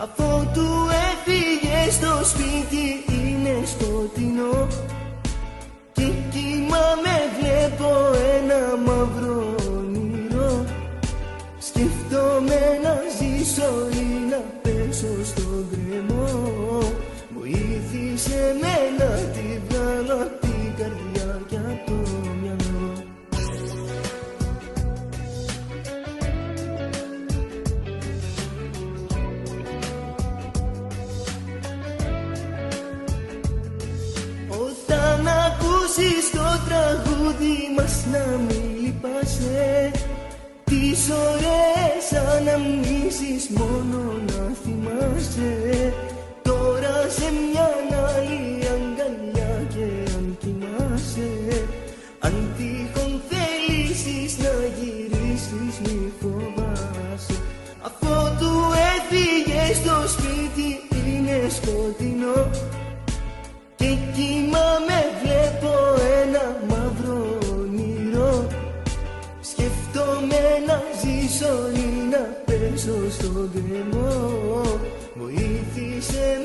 Αφότου έφυγε στο σπίτι είναι σκοτεινό και κοιμάμαι, βλέπω ένα μαύρο όνειρο. Σκεφτόμαι να ζήσω ή να πέσω στον γκρεμό. Βοήθησε με να τη βγάλω απ' την καρδιά και απ' το μυαλό. Όταν ακούσεις το τραγούδι μας να μην λυπάσαι, τις ωραίες αναμνήσεις μόνο να θυμάσαι. Τώρα σε μια άλλη αγκαλιά και αν κοιμάσαι, αν τυχόν θελήσεις να γυρίσεις μη φοβάσαι. Αφότου έφυγε στο σπίτι είναι σκοτεινό και κοιμάμαι, βλέπω ένα μαύρο όνειρο. Σκεφτόμαι να ζήσω ή να πέσω στον γκρεμό. Βοήθησε